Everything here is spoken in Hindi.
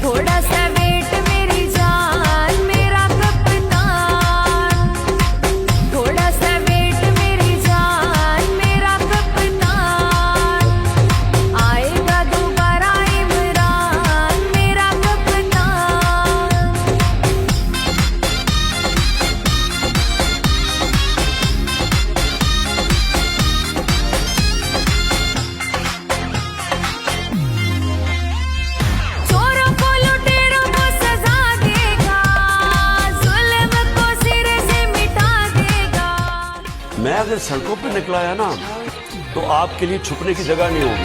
थोड़ा सा वेट मेरी जान मेरा कप्तान, थोड़ा सा वेट मेरी जान मेरा कप्तान, आएगा दोबारा इमरान मेरा कप्तान। चोरों को लुटेरों को सजा देगा, जुल्म को सिरे से मिटा देगा। मैं अगर सड़कों पे निकला है ना तो आपके लिए छुपने की जगह नहीं होगी।